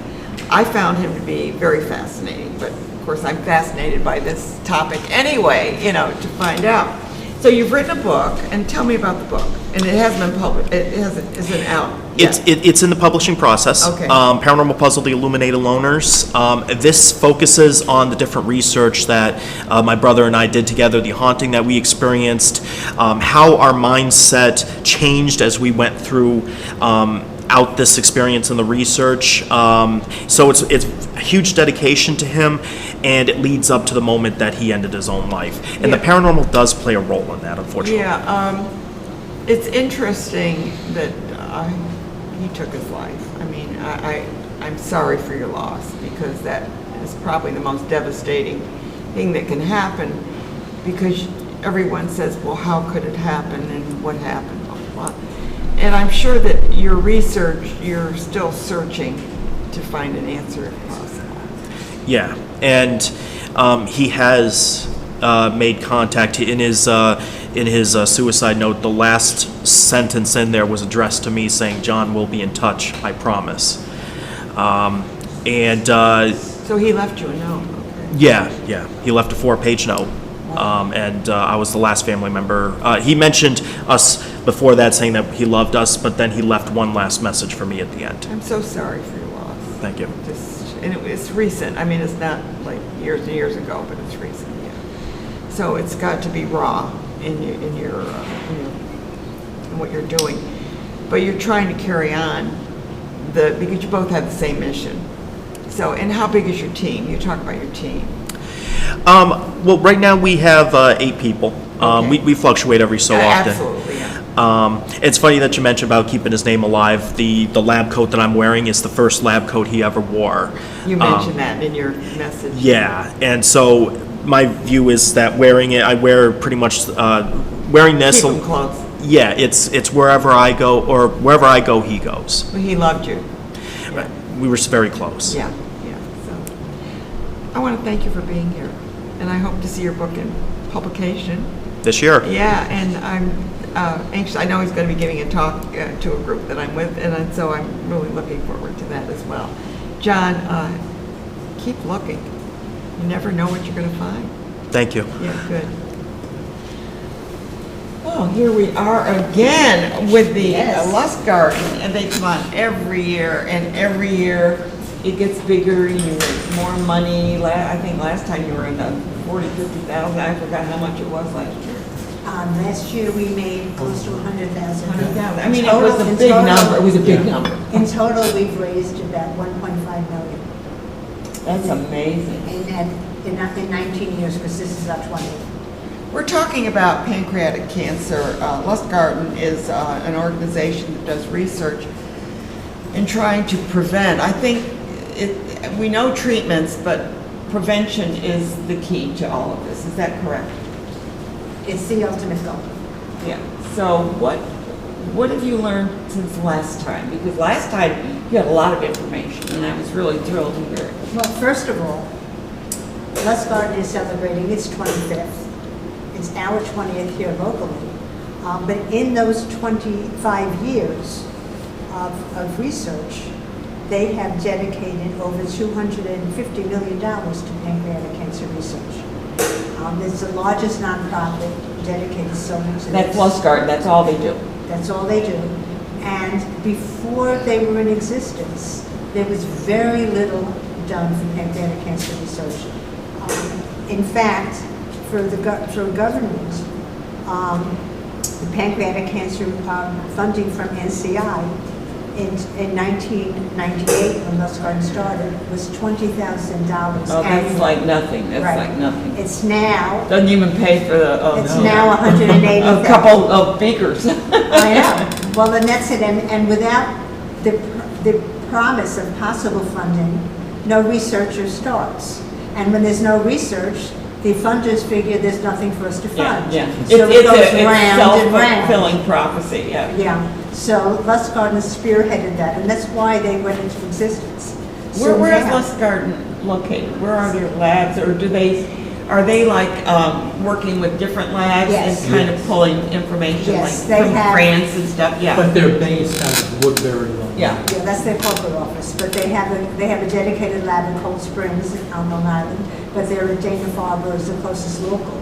I found him to be very fascinating, but of course I'm fascinated by this topic anyway, to find out. So you've written a book, and tell me about the book. And it hasn't been published, isn't out yet. It's in the publishing process. Okay. Paranormal Puzzle, The Illuminated Loners. This focuses on the different research that my brother and I did together, the haunting that we experienced, how our mindset changed as we went through out this experience and the research. So it's a huge dedication to him, and it leads up to the moment that he ended his own life. And the paranormal does play a role in that, unfortunately. Yeah, it's interesting that he took his life. I mean, I'm sorry for your loss, because that is probably the most devastating thing that can happen, because everyone says, well, how could it happen and what happened, blah, blah, blah. And I'm sure that your research, you're still searching to find an answer if possible. Yeah, and he has made contact in his suicide note. The last sentence in there was addressed to me, saying, "John, we'll be in touch, I promise." So he left you a note. Okay. Yeah, he left a 4-page note. And I was the last family member. He mentioned us before that, saying that he loved us, but then he left one last message for me at the end. I'm so sorry for your loss. Thank you. And it's recent. I mean, it's not like years and years ago, but it's recent. Yeah. So it's got to be raw in what you're doing, but you're trying to carry on because you both have the same mission. So, and how big is your team? You talk about your team. Well, right now we have 8 people. Okay. We fluctuate every so often. Absolutely, yeah. It's funny that you mentioned about keeping his name alive. The lab coat that I'm wearing is the first lab coat he ever wore. You mentioned that in your message. Yeah, and so my view is that wearing it, I wear pretty much wearing this. Keep him close. Yeah, it's wherever I go, or wherever I go, he goes. Well, he loved you. Right. We were very close. Yeah. So I want to thank you for being here, and I hope to see your book in publication. This year. Yeah, and I'm anxious. I know he's going to be giving a talk to a group that I'm with, and so I'm really looking forward to that as well. John, keep looking. You never know what you're going to find. Thank you. Yeah, good. Well, here we are again with the Lustgarten, and they come on every year, and every year it gets bigger, and you raise more money. I think last time you were in the 40,000, 50,000. I forgot how much it was last year. Last year we made close to 100,000. 100,000. I mean, it was a big number. It was a big number. In total, we've raised about 1.5 million. That's amazing. In 19 years, because this is our 20th. We're talking about pancreatic cancer. Lustgarten is an organization that does research in trying to prevent. I think we know treatments, but prevention is the key to all of this. Is that correct? It's the ultimate goal. Yeah. So what have you learned since last time? Because last time you had a lot of information, and I was really thrilled to hear it. Well, first of all, Lustgarten is celebrating its 25th. It's our 20th year locally. But in those 25 years of research, they have dedicated over $250 million to pancreatic cancer research. It's the largest nonprofit dedicated solely to That's this. Lustgarten. That's all they do. That's all they do. And before they were in existence, there was very little done for pancreatic cancer research. In fact, for government, the pancreatic cancer funding from NCI in 1998, when Lustgarten started, was $20,000. Oh, that's like nothing. That's Right. like nothing. It's now. Doesn't even pay for the. Oh, It's no. now $180,000. A couple of beakers. I know. Well, then that's it. And without the promise of possible funding, no researcher starts. And when there's no research, the funders figure there's nothing for us to fund. Yeah. So it goes round and self-fulfilling round. prophecy. Yeah. Yeah. So Lustgarten spearheaded that, and that's why they went into existence. Where is now- Lustgarten located? Where are their labs, or are they like working with different labs Yes. and kind of pulling information Yes, like they from have- France and stuff? Yeah. But they're based out of Woodbury, Long Yeah. Yeah, that's their corporate office, but they have a dedicated lab in Cold Springs on Long Island, but they're at Dana-Farber is the closest local.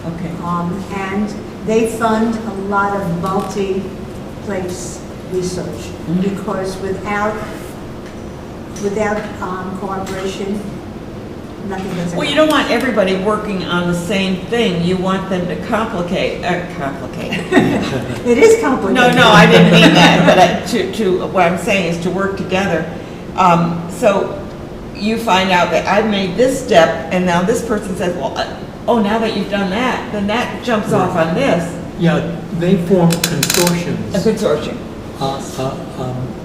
Okay. Okay. And they fund a lot of multi-place research, because without cooperation, nothing does. Well, you don't want everybody working on the same thing. You want them to complicate. It is complicated. No, I didn't mean that. But what I'm saying is to work together. So you find out that I've made this step, and now this person says, well, now that you've done that, then that jumps off on this. Yeah, they form A consortiums consortium.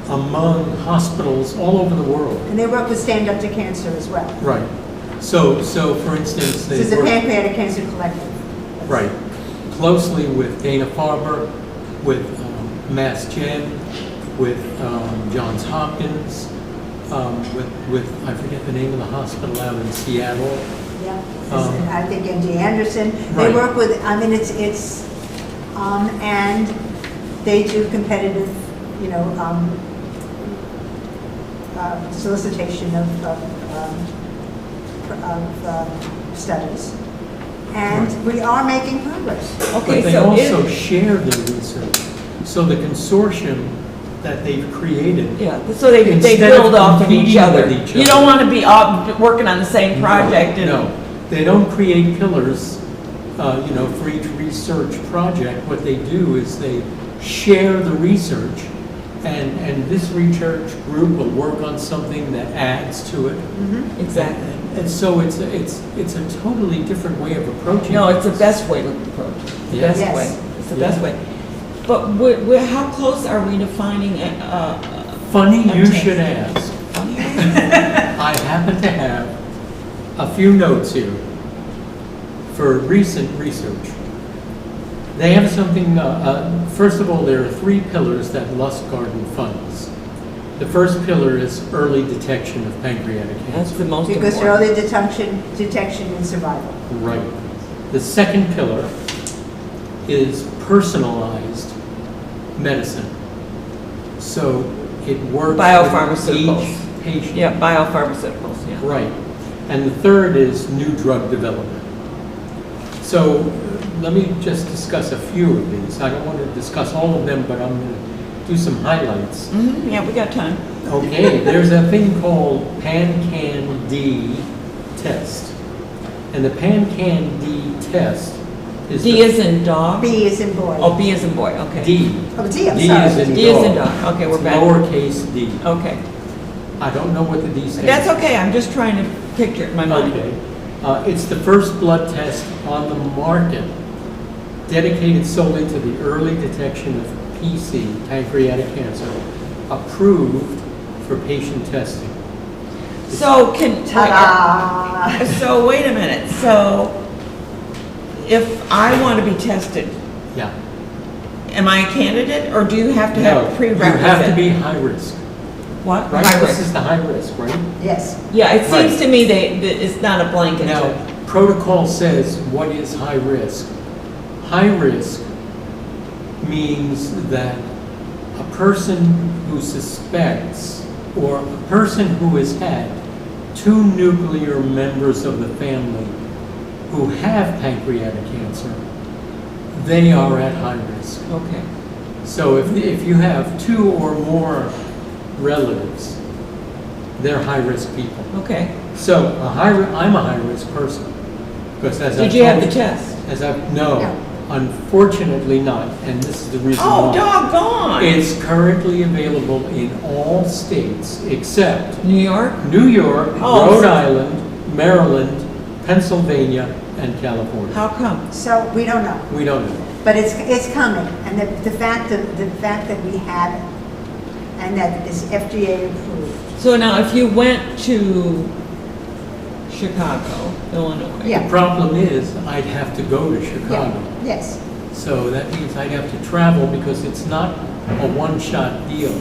among hospitals all over the world. And they work with Stand Up to Cancer as well. Right. So for instance, This is they the work Pancreatic Cancer Collective. right closely with Dana-Farber, with Mass Gen, with Johns Hopkins, with I forget the name of the hospital out in Seattle. Yeah, I think MD Anderson. They Right. work with, I mean, it's and they do competitive, solicitation of studies. And we are making progress. Okay, But they so also share their research. So the consortium that they've created. so they Instead of build off of each competing other. with each You other. don't want to be all working on the same project. No, they don't create pillars, for each research project. What they do is they share the research, and this research group will work on something that adds to it. Exactly. And so it's a totally different way of approaching. No, it's the things. best way to approach it. It's the Yeah. best Yes. way. It's the Yeah. best way. But how close are we to finding Funny you Okay. should ask. I happen to have a few notes here for recent research. They have something, first of all, there are 3 pillars that Lustgarten funds. The first pillar is early detection of pancreatic That's cancer. the most Because important. early detection and survival. Right. The second pillar is personalized medicine. So it works Biopharmaceuticals. with each patient. Yeah, biopharmaceuticals, yeah. Right. And the third is new drug development. So let me just discuss a few of these. I don't want to discuss all of them, but I'm going to do some highlights. Yeah, we got time. Okay, there's a thing called PanCan-D test. And the PanCan-D test is D is in dog? B is in boy. Oh, B is in boy, okay. D. Oh, D, I'm D sorry. is in D is in dog. dog. Okay, we're It's back. lowercase d. Okay. I don't know what the D stands. That's okay, I'm just trying to picture it in my mind. Okay. It's the first blood test on the market dedicated solely to the early detection of PC, pancreatic cancer, approved for patient testing. So Ta-da! so wait a minute, so if I want to be tested, Yeah. am I a candidate, or do you have to No, have a prerequisite? you have to be high risk, What? right? High This risk. is the high risk, right? Yes. Yeah, it seems Right. to me that it's not a blanket. Now, protocol says what is high risk. High risk means that a person who suspects, or a person who has had 2 nuclear members of the family who have pancreatic cancer, they are at high risk. Okay. So if you have 2 or more relatives, they're high-risk people. Okay. So I'm a high-risk person, because as I Did you have the test? No, unfortunately not, and this is the reason Oh, why. doggone! It's currently available in all states except New York? New York, Oh, Rhode so- Island, Maryland, Pennsylvania, and California. How come? So we don't know, We don't know. but it's coming, and the fact that we have it, and that it's FDA approved. So now, if you went to Chicago, Illinois. The Yeah. problem is, I'd have to go to Chicago. Yes. So that means I'd have to travel, because it's not a one-shot deal.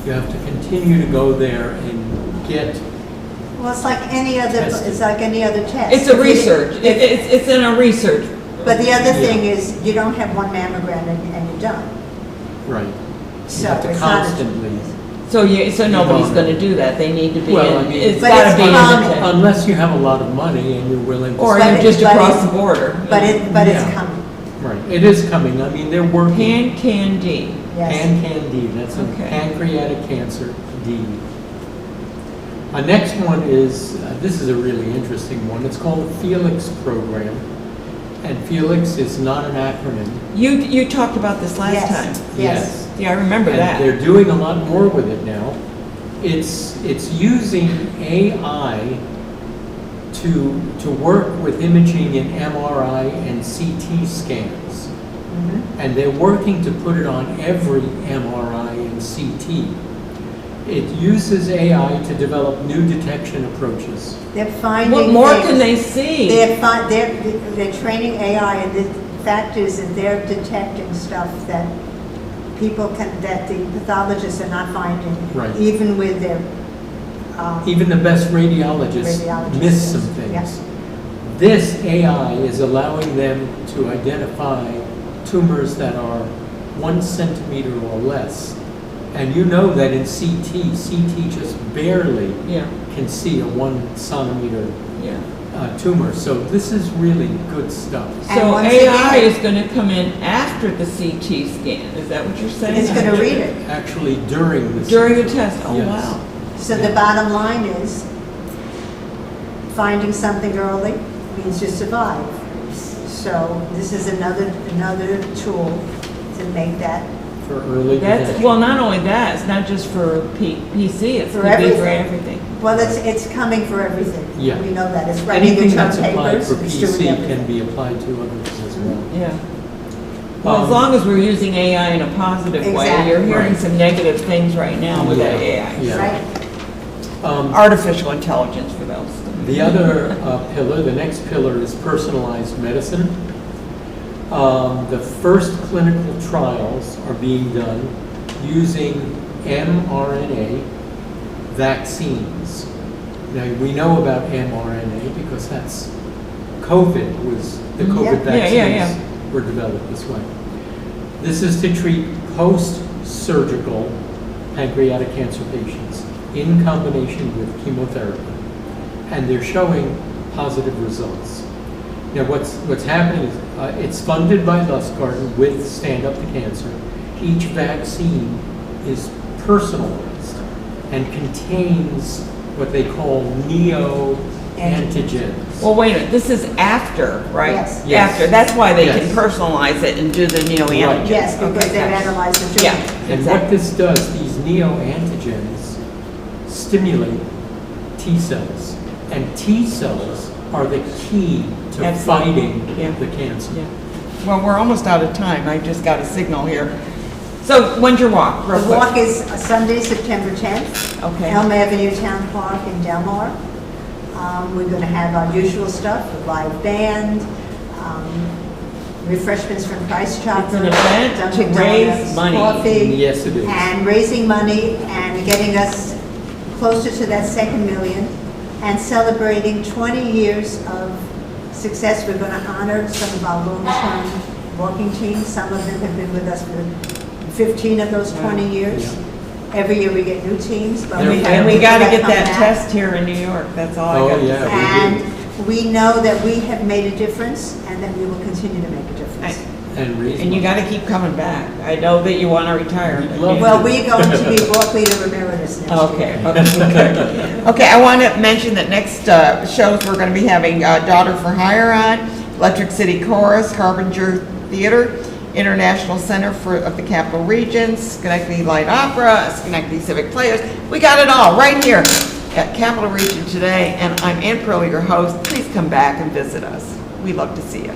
You have to continue to go there and get, Well, it's like any other. Tested. It's like any other test. It's a research. It's in a research. But the other Yeah. thing is, you don't have one mammogram and you're done. right. You So have to it's not a- constantly. So nobody's going to do that. They need to be Well, I in. mean- It's But got it's to be in common. the town. Unless you have a lot of money and you're willing to. Or But you're it- just but across it- the border. But it's Yeah. coming, Right, it is coming. I mean, they're working. Pan-Candy. yes. Pan-Can-D, that's a Okay. pancreatic cancer D. Next one is, this is a really interesting one. It's called the Felix program. And Felix is not an acronym. You talked about this last Yes, time. yes. Yeah, I remember And that. they're doing a lot more with it now. It's using AI to work with imaging in MRI and CT scans. And they're working to put it on every MRI and CT. It uses AI to develop new detection approaches. They're finding What more things. can they see? They're training AI, and the fact is that they're detecting stuff that that the pathologists are not finding. Right. Even with their, Even the best radiologists Radiologists, miss some yeah. things. This AI is allowing them to identify tumors that are 1 centimeter or less. And you know that in CT just barely Yeah, can see a 1 centimeter yeah. tumor. So this is really good stuff. And So once AI again- is going to come in after the CT scan. Is that what you're saying? it's gonna read it. Actually, during the During the test? Oh, Yes. wow. So the bottom line is, finding something early means you survive. So this is another tool to make that. for early That's, detection. well, not only that, it's not just for PC, it's For going to be for everything. everything. Well, it's coming for everything. Yeah. We know that. It's writing Anything the term that's applied papers, for it's doing PC everything. can be applied to others as well. Yeah. Well, as Um, long as we're using AI in a positive way, Exactly. you're hearing Right. some negative things right now with that AI. Yeah. Right? Artificial intelligence for those. The other pillar, the next pillar is personalized medicine. The first clinical trials are being done using mRNA vaccines. Now, we know about mRNA because that's the COVID vaccines Yeah. were developed this way. This is to treat post-surgical pancreatic cancer patients in combination with chemotherapy. And they're showing positive results. Now, what's happening is it's funded by Lustgarten with Stand Up to Cancer. Each vaccine is personalized and contains what they call neoantigens. Well, wait a minute, this is after, right? Yes. Yes. After, that's why they can Yes. personalize it and do the neoantigens. Yes, because Okay, they've gotcha. analyzed the Yeah, tumor. And what this does, these neoantigens stimulate T cells. And T cells are the key to Absolutely. fighting Yeah. the cancer. Yeah. Well, we're almost out of time. I just got a signal here. So when's your walk? Real The quick. walk is Sunday, September 10th. Okay. Elm Avenue Town Park in Delmar. We're going to have our usual stuff, a live band, refreshments from Price Chopper. It's an event to Dunkin' raise Donuts, money. Coffee. Yes, it is. And raising money and getting us closer to that 2 million and celebrating 20 years of success. We're going to honor some of our long-term walking teams. Some of them have been with us for 15 of those 20 years. Every year we get new teams, but They're we have And we people got to that get come that back. test here in New York. That's all I Oh, got to yeah. say. And we know that we have made a difference and that we will continue to make a difference. And raise And you got to keep coming back. I know that you want to retire. but Love you- Well, we're going to be Walkley to Emeritus next year. Okay, okay. Okay, I want to mention that next shows, we're going to be having Daughter for Hire on, Electric City Chorus, Harbinger Theater, International Center of the Capital Region, Schenectady Light Opera, Schenectady Civic Players. We got it all right here at Capital Region today, and I'm Ann Pearl, your host. Please come back and visit us. We'd love to see you.